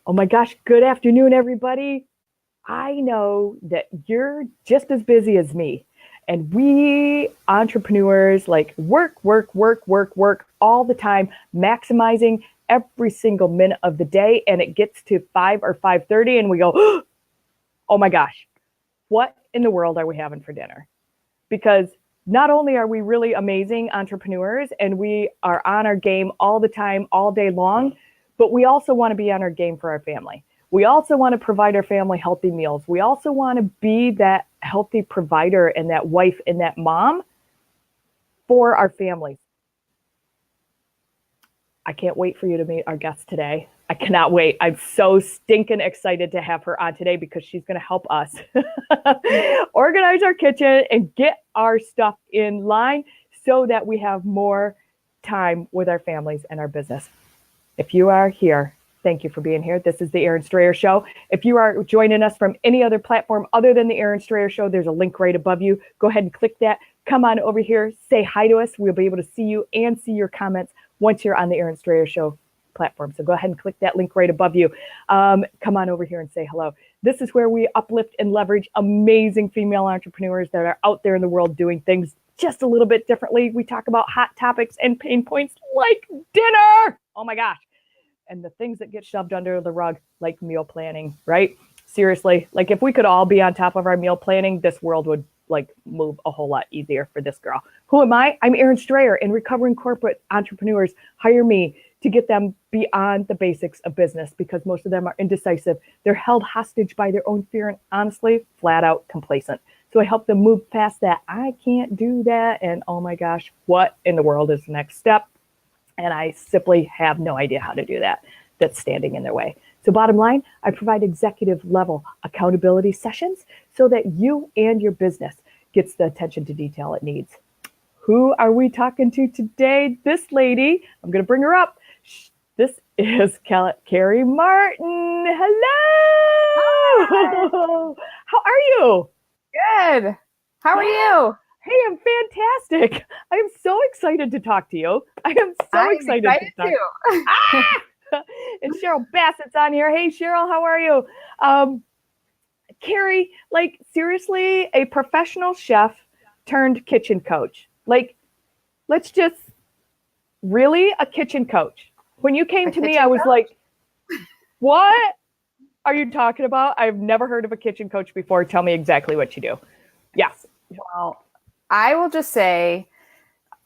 Oh my gosh, good afternoon, everybody. I know that you're just as busy as me. And we entrepreneurs like work all the time, maximizing every single minute of the day. And it gets to 5 or 5:30 and we go, oh my gosh, what in the world are we having for dinner? Because not only are we really amazing entrepreneurs and we are on our game all the time, all day long, but we also want to be on our game for our family. We also want to provide our family healthy meals. We also want to be that healthy provider and that wife and that mom for our families. I can't wait for you to meet our guest today. I cannot wait. I'm so stinking excited to have her on today because she's going to help us organize our kitchen and get our stuff in line so that we have more time with our families and our business. If you are here, thank you for being here. This is the Erin Strayer Show. If you are joining us from any other platform other than the Erin Strayer Show, there's a link right above you. Go ahead and click that. Come on over here. Say hi to us. We'll be able to see you and see your comments once you're on the Erin Strayer Show platform. So go ahead and click that link right above you. Come on over here and say hello. This is where we uplift and leverage amazing female entrepreneurs that are out there in the world doing things just a little bit differently. We talk about hot topics and pain points like dinner. Oh my gosh. And the things that get shoved under the rug, like meal planning, right? Seriously, like if we could all be on top of our meal planning, this world would like move a whole lot easier for this girl. Who am I? I'm Erin Strayer, and recovering corporate entrepreneurs hire me to get them beyond the basics of business because most of them are indecisive. They're held hostage by their own fear and honestly, flat out complacent. So I help them move past that. I can't do that. And oh my gosh, what in the world is the next step? And I simply have no idea how to do that. That's standing in their way. So bottom line, I provide executive level accountability sessions so that you and your business gets the attention to detail it needs. Who are we talking to today? This lady, I'm going to bring her up. This is Karey Martin. Hello. Hi. How are you? Good. How are you? Hey, I'm fantastic. I am so excited to talk to you. I'm excited to talk too. And Cheryl Bassett's on here. Hey, Cheryl, how are you? Karey, like seriously, a professional chef turned kitchen coach. Like, let's just really a kitchen coach. When you came to me, I was like, what are you talking about? I've never heard of a kitchen coach before. Tell me exactly what you do. Yes. Well, I will just say,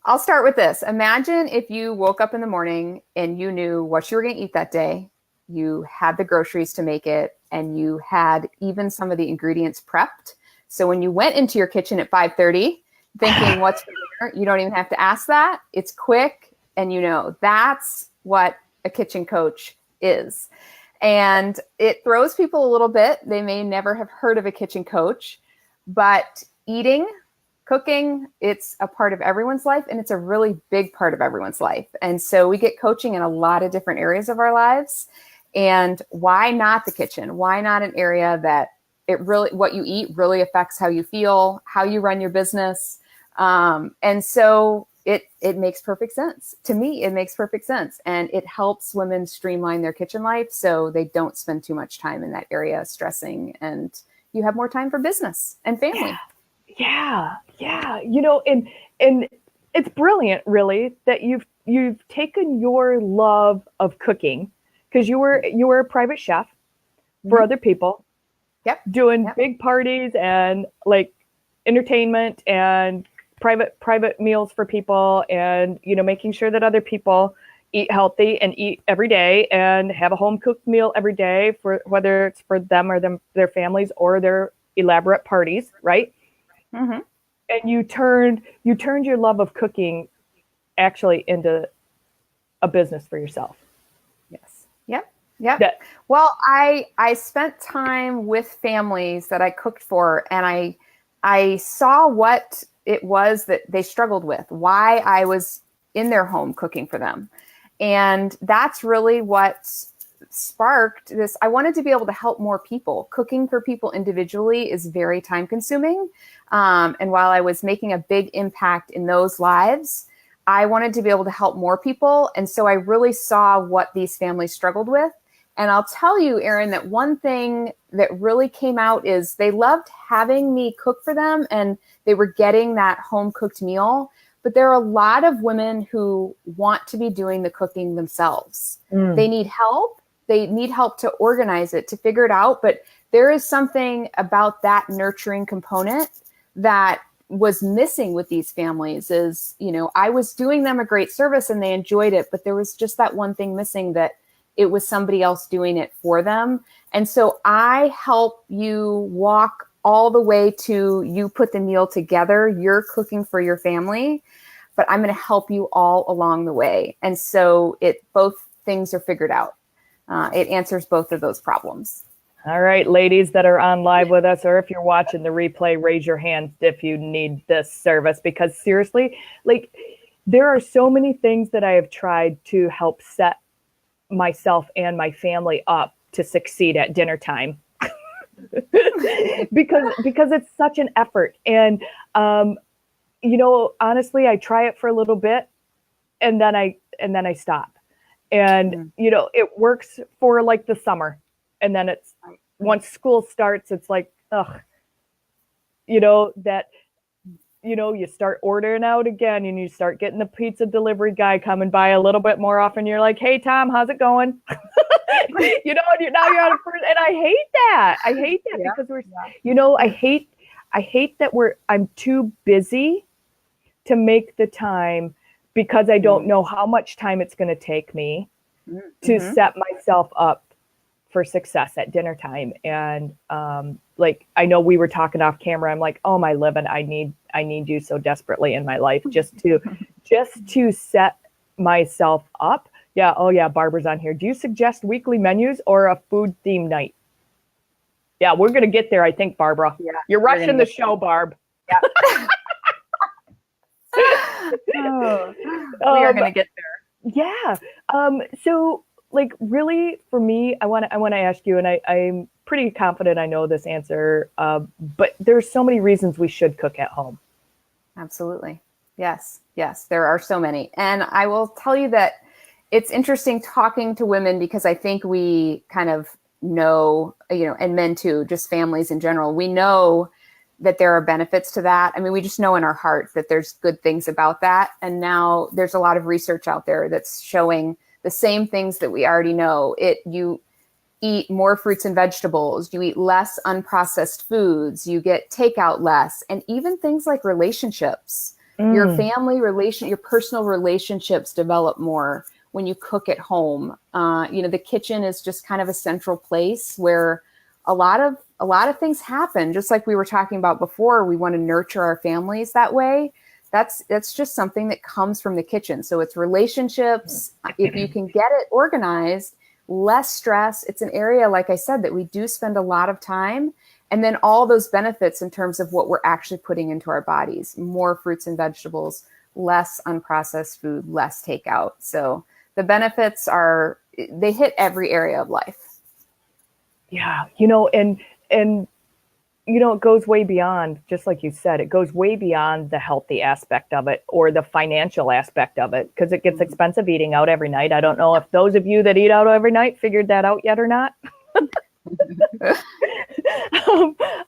I'll start with this. Imagine if you woke up in the morning and you knew what you were going to eat that day. You had the groceries to make it, and you had even some of the ingredients prepped. So when you went into your kitchen at 5:30, thinking what's for dinner, you don't even have to ask that. It's quick, and you know that's what a kitchen coach is. And it throws people a little bit. They may never have heard of a kitchen coach, but cooking, it's a part of everyone's life, and it's a really big part of everyone's life. And so we get coaching in a lot of different areas of our lives. And why not the kitchen? Why not an area that what you eat really affects how you feel, how you run your business? And so it makes perfect sense. To me, it makes perfect sense. And it helps women streamline their kitchen life so they don't spend too much time in that area stressing, and you have more time for business and family. Yeah. You know, and it's brilliant, really, that you've taken your love of cooking, because you were a private chef for other people. Yep. Doing big parties and like entertainment and private meals for people, and making sure that other people eat healthy and eat every day and have a home cooked meal every day, for whether it's for them or their families or their elaborate parties, right? Mm-hmm. And you turned your love of cooking actually into a business for yourself. Yes. Yep. Well, I spent time with families that I cooked for, and I saw what it was that they struggled with, why I was in their home cooking for them. And that's really what sparked this. I wanted to be able to help more people. Cooking for people individually is very time consuming. And while I was making a big impact in those lives, I wanted to be able to help more people. And so I really saw what these families struggled with. And I'll tell you, Erin, that one thing that really came out is they loved having me cook for them and they were getting that home cooked meal. But there are a lot of women who want to be doing the cooking themselves. They need help. They need help to organize it, to figure it out. But there is something about that nurturing component that was missing with these families is, I was doing them a great service and they enjoyed it, but there was just that one thing missing, that it was somebody else doing it for them. And so I help you walk all the way to you put the meal together, you're cooking for your family, but I'm going to help you all along the way. And so both things are figured out. It answers both of those problems. All right, ladies that are on live with us, or if you're watching the replay, raise your hand if you need this service, because seriously, like, there are so many things that I have tried to help set myself and my family up to succeed at dinner time. because it's such an effort. And, honestly, I try it for a little bit and then I stop. And, it works for like the summer. And then it's once school starts, it's like, ugh, you start ordering out again and you start getting the pizza delivery guy coming by a little bit more often. You're like, hey, Tom, how's it going? And now you're on a first, and I hate that. Because I hate that I'm too busy to make the time, because I don't know how much time it's going to take me to set myself up for success at dinner time. And I know we were talking off camera. I'm like, oh my living, I need you so desperately in my life just to set myself up. Yeah. Oh yeah. Barbara's on here. Do you suggest weekly menus or a food theme night? Yeah, we're going to get there. I think, Barbara. Yeah, you're rushing the show, Barb. Yeah. We are going to get there. Yeah. So, like, really, for me, I want to ask you, and I'm pretty confident I know this answer, but there's so many reasons we should cook at home. Absolutely. Yes, there are so many. And I will tell you that it's interesting talking to women, because I think we kind of know, and men too, just families in general, we know that there are benefits to that. I mean, we just know in our heart that there's good things about that. And now there's a lot of research out there that's showing the same things that we already know. You eat more fruits and vegetables, you eat less unprocessed foods, you get takeout less, and even things like relationships, your family your personal relationships develop more when you cook at home. The kitchen is just kind of a central place where a lot of things happen. Just like we were talking about before, we want to nurture our families that way. That's just something that comes from the kitchen. So it's relationships. If you can get it organized, less stress. It's an area, like I said, that we do spend a lot of time. And then all those benefits in terms of what we're actually putting into our bodies, more fruits and vegetables, less unprocessed food, less takeout. So the benefits they hit every area of life. Yeah. And it goes way beyond, just like you said, it goes way beyond the healthy aspect of it or the financial aspect of it, because it gets expensive eating out every night. I don't know if those of you that eat out every night figured that out yet or not.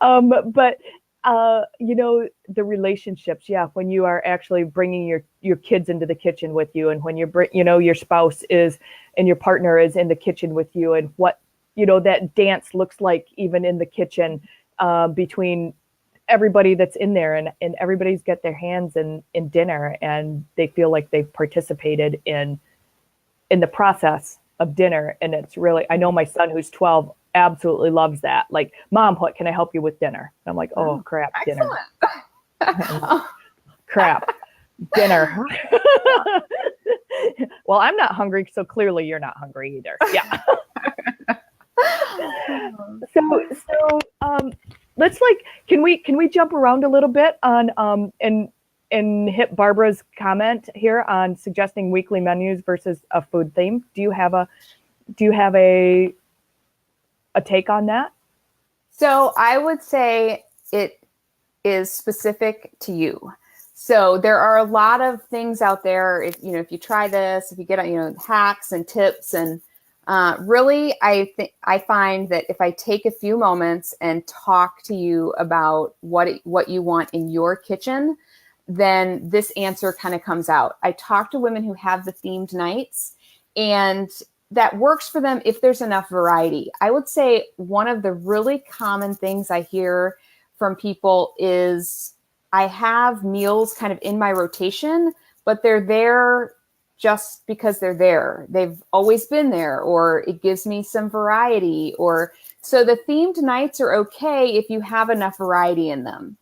But the relationships, when you are actually bringing your kids into the kitchen with you, and when your spouse is and your partner is in the kitchen with you, and what that dance looks like even in the kitchen, between everybody that's in there, and everybody's got their hands in dinner, and they feel like they've participated in the process of dinner. And it's really, I know my son, who's 12, absolutely loves that. Like, Mom, what can I help you with dinner? And I'm like, oh crap, dinner. Crap, dinner. Well, I'm not hungry, so clearly you're not hungry either. Yeah. So let's can we jump around a little bit on and hit Barbara's comment here on suggesting weekly menus versus a food theme? Do you have a take on that? So I would say it is specific to you. So there are a lot of things out there. If you try this, if you get hacks and tips and Really, I find that if I take a few moments and talk to you about what you want in your kitchen, then this answer kind of comes out. I talk to women who have the themed nights, and that works for them if there's enough variety. I would say one of the really common things I hear from people is I have meals kind of in my rotation, but they're there just because they're there. They've always been there, or it gives me some variety. Or so the themed nights are okay if you have enough variety in them.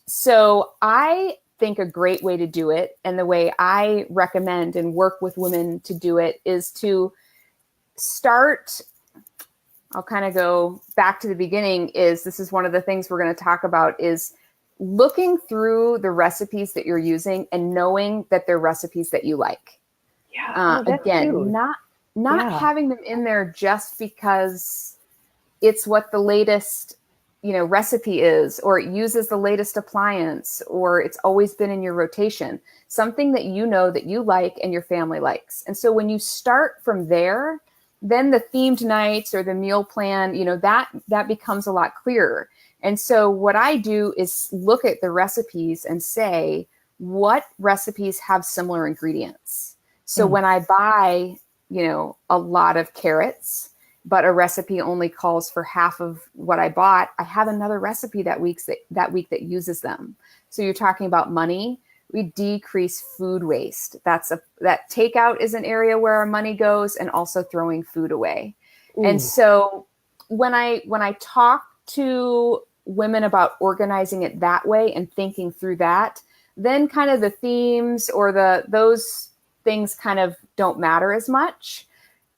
So I think a great way to do it, and the way I recommend and work with women to do it, is to start. I'll kind of go back to the beginning. This is one of the things we're going to talk about, is looking through the recipes that you're using and knowing that they're recipes that you like. Yeah. Again, huge. not having them in there just because it's what the latest, recipe is, or it uses the latest appliance, or it's always been in your rotation. Something that you know that you like and your family likes. And so when you start from there, then the themed nights or the meal plan, that becomes a lot clearer. And so what I do is look at the recipes and say, what recipes have similar ingredients? So when I buy, a lot of carrots, but a recipe only calls for half of what I bought, I have another recipe that week that uses them. So you're talking about money. We decrease food waste. That takeout is an area where our money goes, and also throwing food away. Ooh. And so when I talk to women about organizing it that way and thinking through that, then kind of the themes or those things kind of don't matter as much,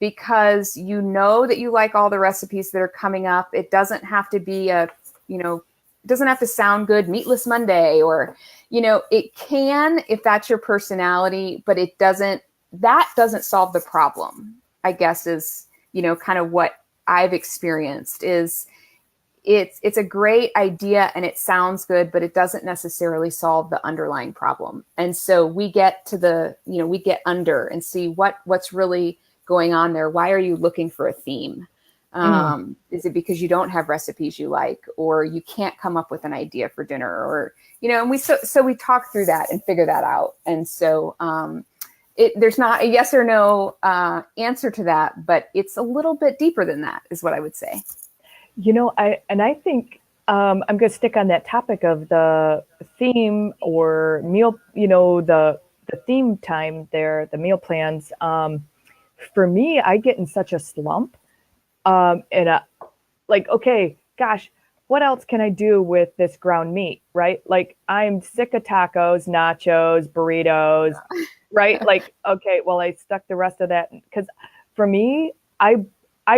because you know that you like all the recipes that are coming up. It doesn't have to be it doesn't have to sound good, Meatless Monday, or, it can if that's your personality, but that doesn't solve the problem, I guess, is, kind of what I've experienced is it's a great idea and it sounds good, but it doesn't necessarily solve the underlying problem. And so we get to we get under and see what's really going on there. Why are you looking for a theme? Is it because you don't have recipes you like, or you can't come up with an idea for dinner, or, and we talk through that and figure that out. And so, there's not a yes or no answer to that, but it's a little bit deeper than that, is what I would say. I think I'm going to stick on that topic of the theme or meal, the theme time there, the meal plans. For me, I get in such a slump. Okay, gosh, what else can I do with this ground meat, right? Like, I'm sick of tacos, nachos, burritos, right? Like, okay, well, I stuck the rest of that, because for me, I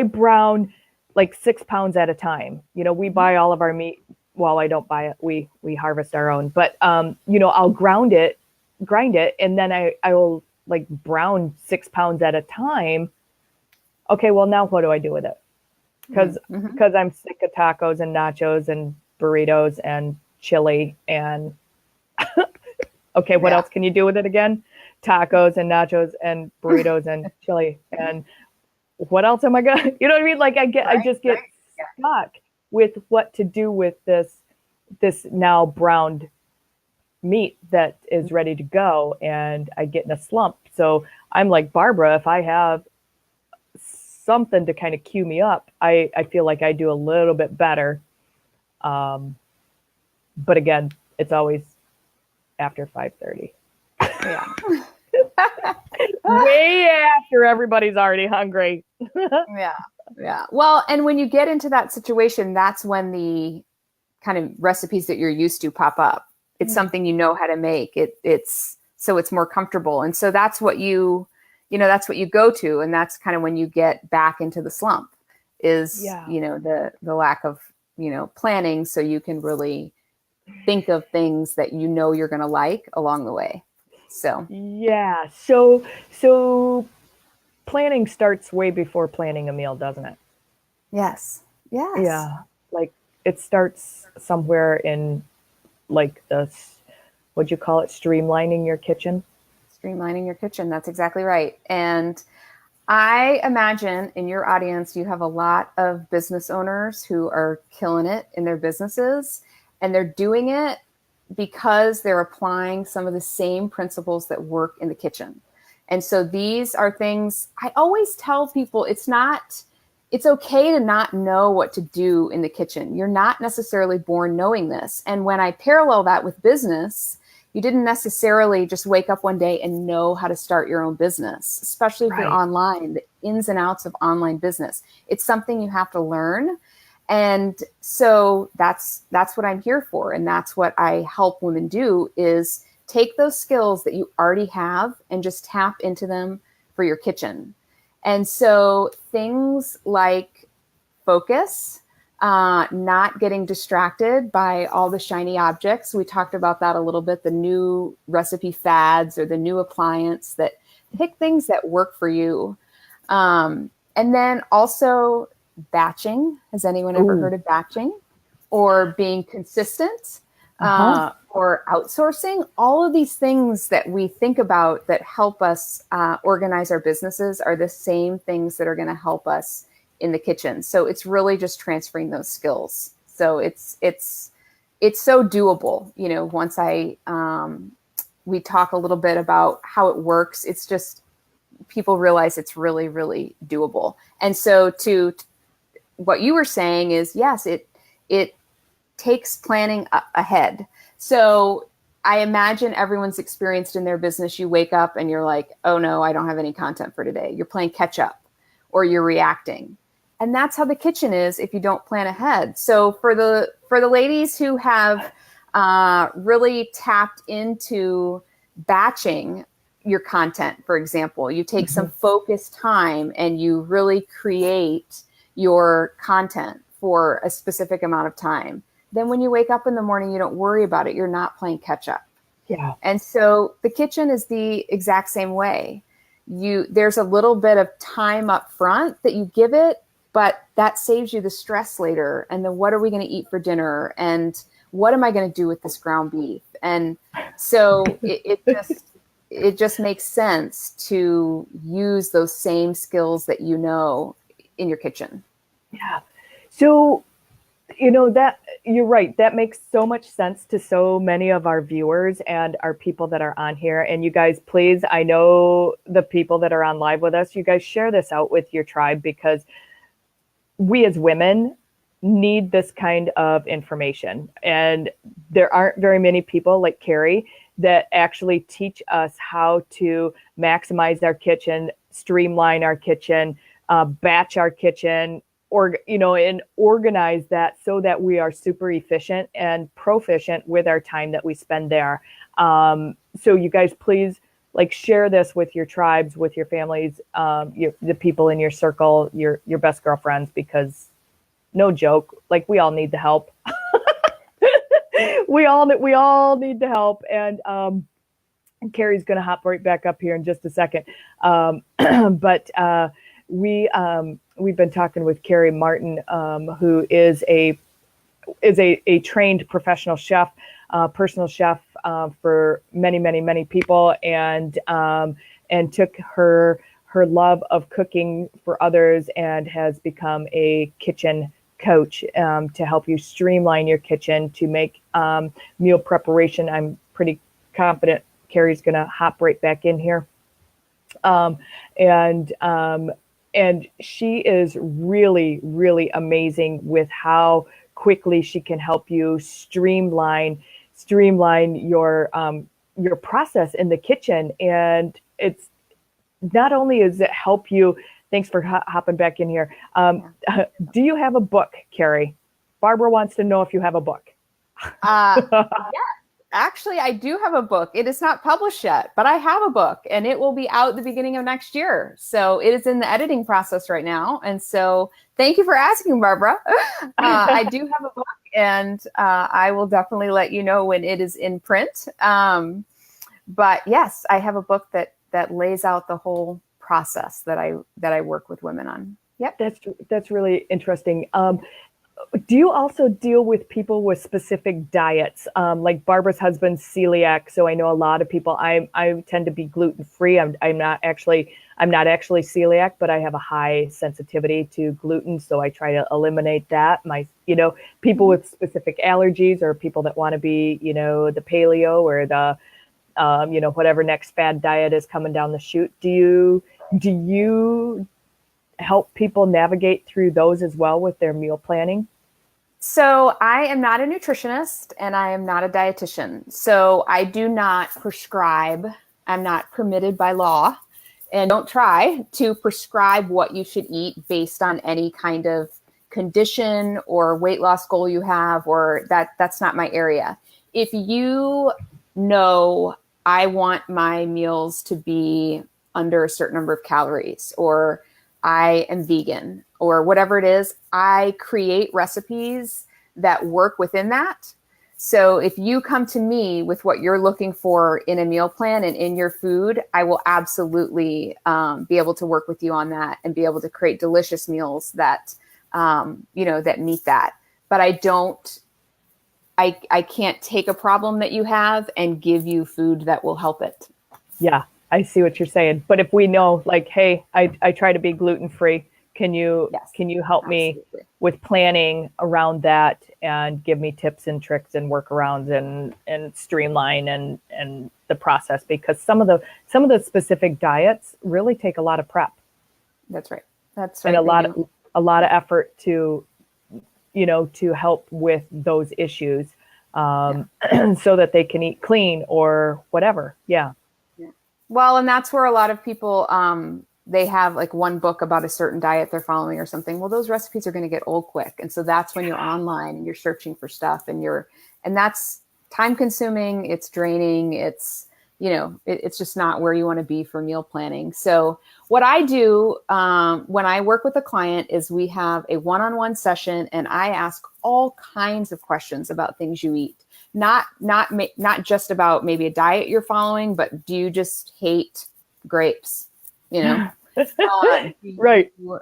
brown like 6 pounds at a time. We buy all of our meat. Well, I don't buy it. We harvest our own, but I'll grind it, and then I will like brown 6 pounds at a time. Okay, well, now what do I do with it? Because I'm sick of tacos and nachos and burritos and chili and okay, what else can you do with it again? Tacos and nachos and burritos and chili, and what else am I gonna? You know what I mean? Like I just get stuck with what to do with this now browned meat that is ready to go, and I get in a slump. So I'm like Barbara, if I have something to kind of cue me up, I feel like I do a little bit better. But again, it's always after 5:30. Yeah. Way after everybody's already hungry. Yeah. Well, and when you get into that situation, that's when the kind of recipes that you're used to pop up. It's something you know how to make. It's more comfortable. And so that's what that's what you go to. And that's kind of when you get back into the slump is, the lack of, planning, so you can really think of things that you're going to like along the way. So, yeah. So planning starts way before planning a meal, doesn't it? Yes. Yeah. Like it starts somewhere in like what'd you call it? Streamlining your kitchen. Streamlining your kitchen. That's exactly right. And I imagine in your audience, you have a lot of business owners who are killing it in their businesses, and they're doing it because they're applying some of the same principles that work in the kitchen. And so these are things I always tell people, it's okay to not know what to do in the kitchen. You're not necessarily born knowing this. And when I parallel that with business, you didn't necessarily just wake up one day and know how to start your own business, especially if you're online, the ins and outs of online business. It's something you have to learn. And so that's what I'm here for. And that's what I help women do, is take those skills that you already have and just tap into them for your kitchen. And so things like focus, not getting distracted by all the shiny objects. We talked about that a little bit, the new recipe fads or the new appliance, that pick things that work for you. And then also batching. Has anyone ever heard of batching? Or being consistent, or outsourcing? All of these things that we think about that help us organize our businesses are the same things that are going to help us in the kitchen. So it's really just transferring those skills. So it's so doable. You know, once we talk a little bit about how it works, it's just people realize it's really, really doable. And so to what you were saying is, yes, it takes planning ahead. So I imagine everyone's experienced in their business. You wake up and you're like, oh no, I don't have any content for today. You're playing catch up or you're reacting. And that's how the kitchen is if you don't plan ahead. So for the ladies who have really tapped into batching your content, for example, you take some focused time and you really create your content for a specific amount of time. Then when you wake up in the morning, you don't worry about it. You're not playing catch up. Yeah. And so the kitchen is the exact same way. There's a little bit of time up front that you give it, but that saves you the stress later. And then what are we going to eat for dinner? And what am I going to do with this ground beef? And so it just makes sense to use those same skills that you know in your kitchen. Yeah. So, you know, that you're right. That makes so much sense to so many of our viewers and our people that are on here. And you guys, please, I know the people that are on live with us, you guys share this out with your tribe, because we as women need this kind of information. And there aren't very many people like Karey that actually teach us how to maximize our kitchen, streamline our kitchen, batch our kitchen, and organize that so that we are super efficient and proficient with our time that we spend there. So you guys, please share this with your tribes, with your families, the people in your circle, your best girlfriends, because no joke, we all need the help. we all need the help. And Karey's going to hop right back up here in just a second. But we've been talking with Karey Martin, who is a trained professional chef, personal chef for many people, and took her love of cooking for others and has become a kitchen coach to help you streamline your kitchen, to make meal preparation. I'm pretty confident Karey's going to hop right back in here. And she is really, really amazing with how quickly she can help you streamline your process in the kitchen. And it's not only does it help you. Thanks for hopping back in here. Do you have a book, Karey? Barbara wants to know if you have a book. Yeah. Actually, I do have a book. It is not published yet, but I have a book, and it will be out the beginning of next year. So it is in the editing process right now. And so thank you for asking, Barbara. I do have a book, and I will definitely let you know when it is in print. But yes, I have a book that lays out the whole process that I work with women on. Yep. That's really interesting. Do you also deal with people with specific diets? Like Barbara's husband's celiac, so I know a lot of people. I tend to be gluten-free. I'm I'm not actually celiac, but I have a high sensitivity to gluten. So I try to eliminate that. People with specific allergies or people that want to be, the paleo or the, whatever next fad diet is coming down the chute. Do you help people navigate through those as well with their meal planning? So I am not a nutritionist and I am not a dietitian. So I do not prescribe. I'm not permitted by law, and don't try to prescribe what you should eat based on any kind of condition or weight loss goal you have, or that's not my area. If you know, I want my meals to be under a certain number of calories, or I am vegan, or whatever it is, I create recipes that work within that. So if you come to me with what you're looking for in a meal plan and in your food, I will absolutely be able to work with you on that and be able to create delicious meals that, that meet that. But I can't take a problem that you have and give you food that will help it. Yeah, I see what you're saying. But if we know, like, hey, I try to be gluten-free, can you help me with planning around that and give me tips and tricks and workarounds and streamline and the process? Because some of the specific diets really take a lot of prep. That's right. And a lot of effort to help with those issues, so that they can eat clean or whatever. Yeah. Well, and that's where a lot of people, they have like one book about a certain diet they're following or something. Well, those recipes are going to get old quick. And so that's when you're online and you're searching for stuff and that's time consuming. It's draining. It's, it's just not where you want to be for meal planning. So what I do when I work with a client is we have a one-on-one session and I ask all kinds of questions about things you eat. Not just about maybe a diet you're following, but do you just hate grapes? Right. Do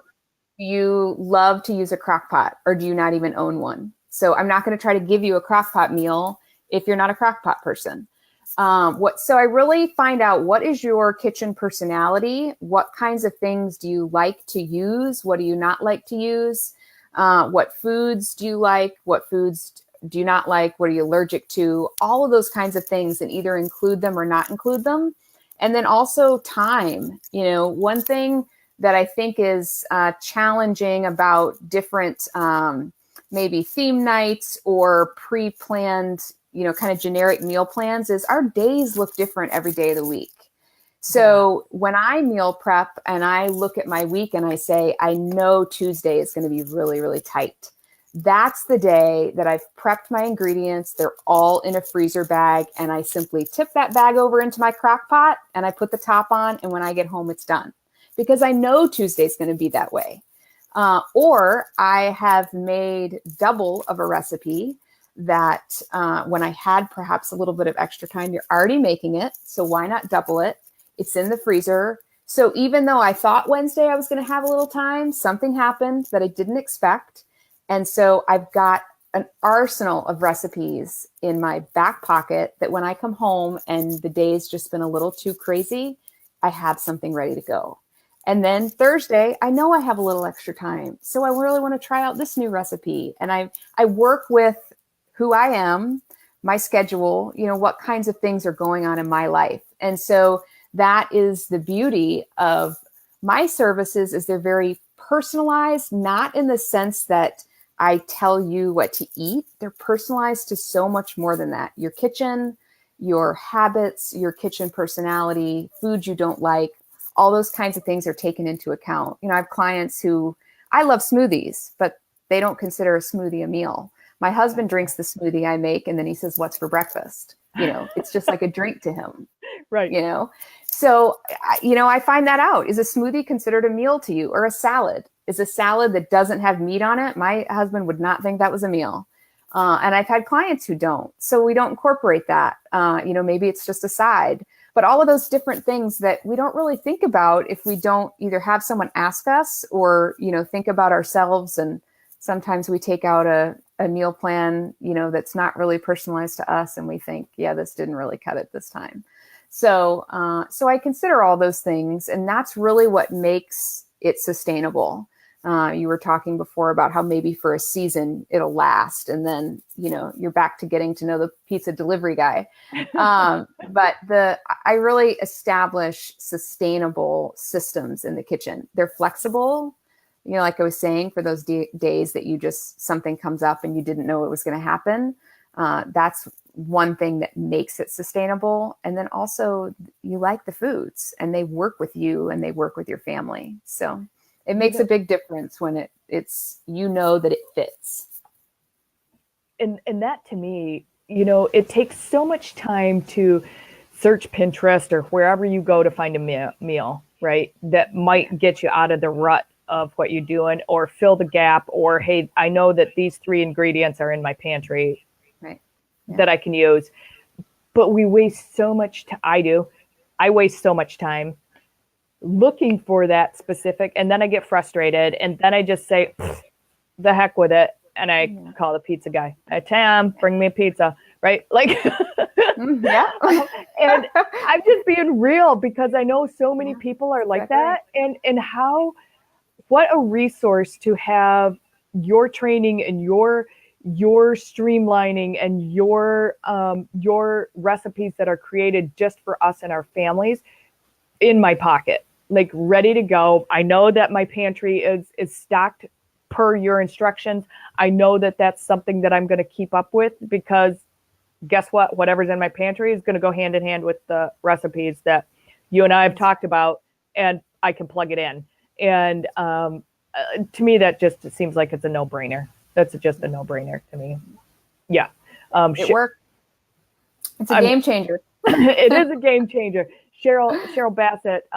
you love to use a crock pot, or do you not even own one? So I'm not going to try to give you a crock pot meal if you're not a crock pot person. So I really find out, what is your kitchen personality? What kinds of things do you like to use? What do you not like to use? What foods do you like? What foods do you not like? What are you allergic to? All of those kinds of things, and either include them or not include them. And then also time. One thing that I think is challenging about different maybe theme nights or pre-planned, kind of generic meal plans is our days look different every day of the week. So when I meal prep and I look at my week and I say, I know Tuesday is going to be really, really tight. That's the day that I've prepped my ingredients. They're all in a freezer bag, and I simply tip that bag over into my crock pot and I put the top on. And when I get home, it's done, because I know Tuesday's going to be that way. Or I have made double of a recipe that when I had perhaps a little bit of extra time, you're already making it. So why not double it? It's in the freezer. So even though I thought Wednesday I was going to have a little time, something happened that I didn't expect. And so I've got an arsenal of recipes in my back pocket that when I come home and the day's just been a little too crazy, I have something ready to go. And then Thursday, I know I have a little extra time. So I really want to try out this new recipe. And I work with who I am, my schedule, what kinds of things are going on in my life. And so that is the beauty of my services, is they're very personalized, not in the sense that I tell you what to eat. They're personalized to so much more than that. Your kitchen, your habits, your kitchen personality, food you don't like, all those kinds of things are taken into account. I have clients who, I love smoothies, but they don't consider a smoothie a meal. My husband drinks the smoothie I make, and then he says, "What's for breakfast?" It's just like a drink to him. Right. So, I find that out. Is a smoothie considered a meal to you, or a salad? Is a salad that doesn't have meat on it? My husband would not think that was a meal. And I've had clients who don't. So we don't incorporate that. Maybe it's just a side. But all of those different things that we don't really think about if we don't either have someone ask us or, think about ourselves. And sometimes we take out a meal plan, that's not really personalized to us. And we think, yeah, this didn't really cut it this time. So, so I consider all those things, and that's really what makes it sustainable. You were talking before about how maybe for a season it'll last, and then, you know, you're back to getting to know the pizza delivery guy. But I really establish sustainable systems in the kitchen. They're flexible, you know, like I was saying, for those days that you just, something comes up and you didn't know it was going to happen. That's one thing that makes it sustainable. And then also you like the foods, and they work with you and they work with your family. So it makes a big difference when it's, you know, that it fits. And that to me, you know, it takes so much time to search Pinterest or wherever you go to find a meal, right? That might get you out of the rut of what you're doing, or fill the gap, or, hey, I know that these 3 ingredients are in my pantry, right? That I can use. But we waste so much I waste so much time looking for that specific, and then I get frustrated, and then I just say, the heck with it, and I call the pizza guy. Hey, Tam, bring me a pizza, right? Like, yeah. And I'm just being real, because I know so many people are like that, and what a resource to have your training and your streamlining and your recipes that are created just for us and our families in my pocket, like ready to go. I know that my pantry is stocked per your instructions. I know that that's something that I'm going to keep up with, because guess what? Whatever's in my pantry is going to go hand in hand with the recipes that you and I have talked about, and I can plug it in. And to me, that just seems like it's a no-brainer. That's just a no-brainer to me. Yeah. It worked. It's a game changer. It is a game changer. Cheryl Bassett,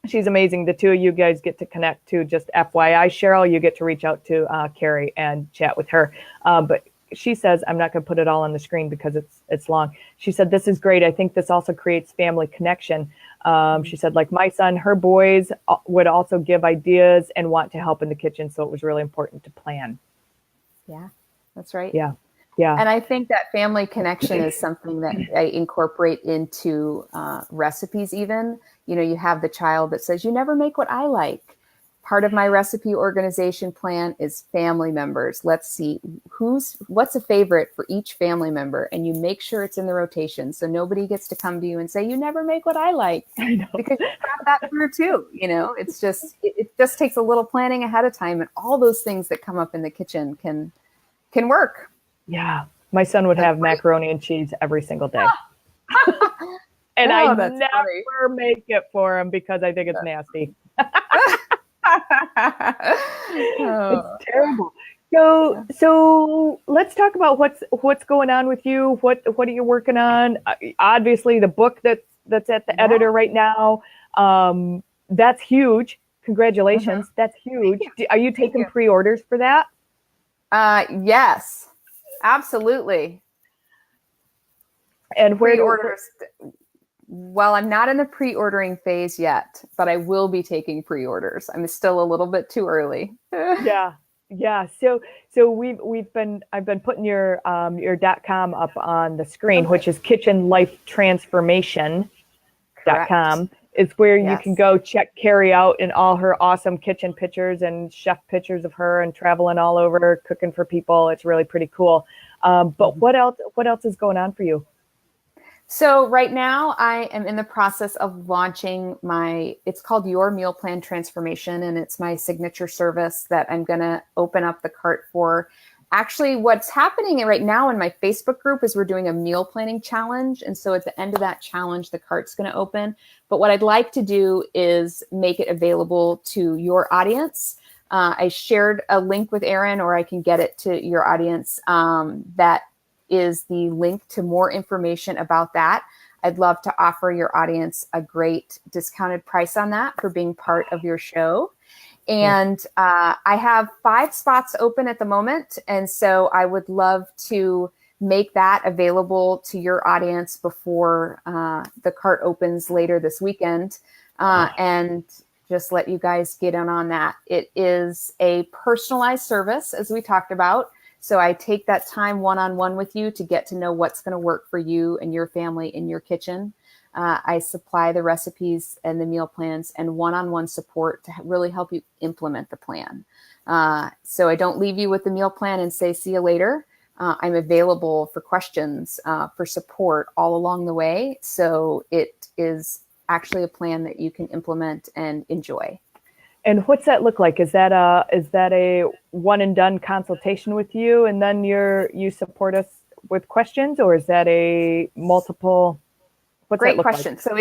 she's amazing. The two of you guys get to connect too. Just FYI, Cheryl, you get to reach out to Karey and chat with her. But she says, I'm not going to put it all on the screen because it's long. She said, this is great. I think this also creates family connection. She said, like my son, her boys would also give ideas and want to help in the kitchen. So it was really important to plan. Yeah, that's right. Yeah. Yeah. And I think that family connection is something that I incorporate into recipes even. You know, you have the child that says, you never make what I like. Part of my recipe organization plan is family members. Let's see what's a favorite for each family member. And you make sure it's in the rotation. So nobody gets to come to you and say, you never make what I like. I know. Because you have that through too. You know, it's just, it just takes a little planning ahead of time. And all those things that come up in the kitchen can work. Yeah. My son would have macaroni and cheese every single day. And I never make it for him because I think it's nasty. It's terrible. So let's talk about what's going on with you. What are you working on? Obviously, the book that's at the editor right now. That's huge. Congratulations. That's huge. Are you taking pre-orders for that? Yes, absolutely. And where pre-orders? Well, I'm not in the pre-ordering phase yet, but I will be taking pre-orders. I'm still a little bit too early. Yeah. So I've been putting your .com up on the screen, which is kitchenlifetransformation.com. It's where you can go check Karey out and all her awesome kitchen pictures and chef pictures of her and traveling all over, cooking for people. It's really pretty cool. But what else is going on for you? So right now I am in the process of launching it's called Your Meal Plan Transformation, and it's my signature service that I'm going to open up the cart for. Actually, what's happening right now in my Facebook group is we're doing a meal planning challenge. And so at the end of that challenge, the cart's going to open. But what I'd like to do is make it available to your audience. I shared a link with Erin, or I can get it to your audience. That is the link to more information about that. I'd love to offer your audience a great discounted price on that for being part of your show. And I have 5 spots open at the moment. And so I would love to make that available to your audience before the cart opens later this weekend. And just let you guys get in on that. It is a personalized service, as we talked about. So I take that time one-on-one with you to get to know what's going to work for you and your family in your kitchen. I supply the recipes and the meal plans and one-on-one support to really help you implement the plan. So I don't leave you with the meal plan and say, see you later. I'm available for questions, for support all along the way. So it is actually a plan that you can implement and enjoy. And what's that look like? Is that a one and done consultation with you, and then you support us with questions, or is that a multiple? What's Great that look question. like? So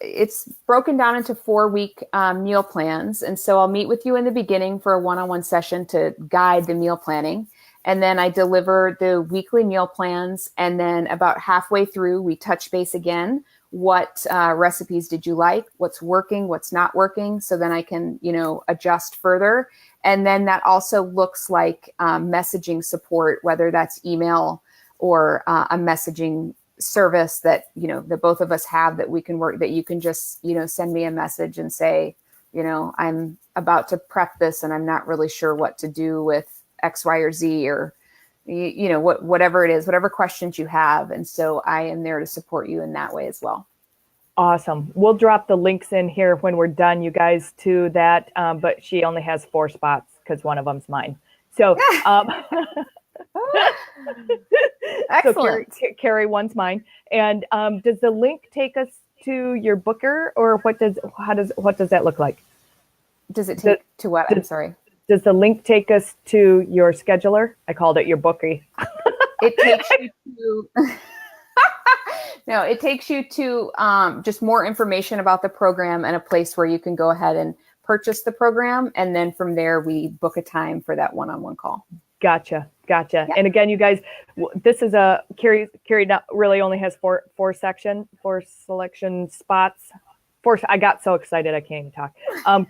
it's broken down into 4-week meal plans. And so I'll meet with you in the beginning for a one-on-one session to guide the meal planning. And then I deliver the weekly meal plans. And then about halfway through, we touch base again. What recipes did you like? What's working? What's not working? So then I can, adjust further. And then that also looks like messaging support, whether that's email or a messaging service that, that both of us have that we can work, that you can just, send me a message and say, I'm about to prep this and I'm not really sure what to do with X, Y, or Z, or, whatever it is, whatever questions you have. And so I am there to support you in that way as well. Awesome. We'll drop the links in here when we're done, you guys, to that. But she only has 4 spots because one of them's mine. So, Excellent. So Karey, one's mine. And does the link take us to your booker, or what does that look like? Does it take to what? I'm sorry. Does the link take us to your scheduler? I called it your bookie. It takes you to no, it takes you to just more information about the program and a place where you can go ahead and purchase the program. And then from there, we book a time for that one-on-one call. Gotcha. Yeah. And again, you guys, this is Karey not really only has four selection spots. I got so excited I can't even talk.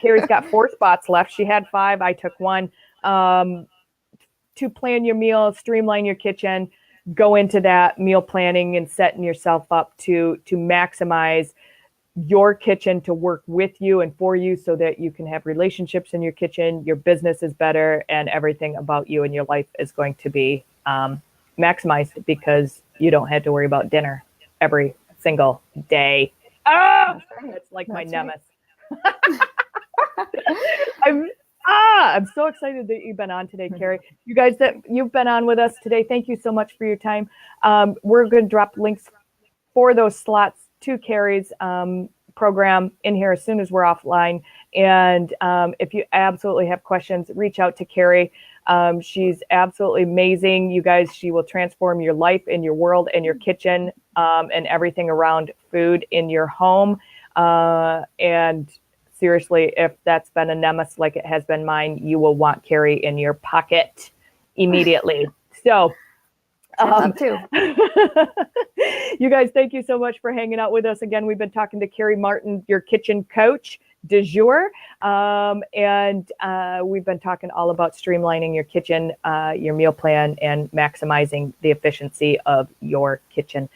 Karey's got 4 spots left. She had 5. I took 1. To plan your meal, streamline your kitchen, go into that meal planning and setting yourself up to maximize your kitchen to work with you and for you, so that you can have relationships in your kitchen, your business is better, and everything about you and your life is going to be maximized, because you don't have to worry about dinner every single day. That's like my nemesis. I'm so excited that you've been on today, Karey. You guys that you've been on with us today, thank you so much for your time. We're going to drop links for those slots to Karey's program in here as soon as we're offline. And if you absolutely have questions, reach out to Karey. She's absolutely amazing. You guys, she will transform your life and your world and your kitchen and everything around food in your home. And seriously, if that's been a nemesis like it has been mine, you will want Karey in your pocket immediately. So, too. You guys, thank you so much for hanging out with us. Again, we've been talking to Karey Martin, your kitchen coach du jour. And we've been talking all about streamlining your kitchen, your meal plan, and maximizing the efficiency of your kitchen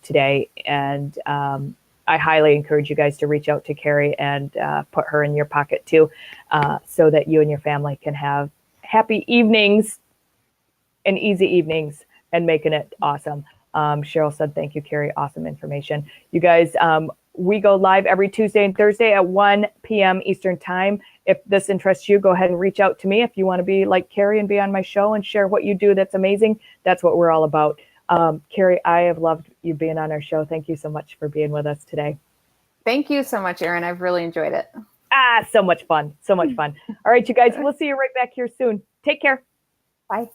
today. And I highly encourage you guys to reach out to Karey and put her in your pocket too, so that you and your family can have happy evenings and easy evenings and making it awesome. Cheryl said, thank you, Karey. Awesome information. You guys, we go live every Tuesday and Thursday at 1 p.m. Eastern time. If this interests you, go ahead and reach out to me. If you want to be like Karey and be on my show and share what you do, that's amazing. That's what we're all about. Karey, I have loved you being on our show. Thank you so much for being with us today. Thank you so much, Erin. I've really enjoyed it. So much fun. So much fun. All right, you guys, we'll see you right back here soon. Take care. Bye.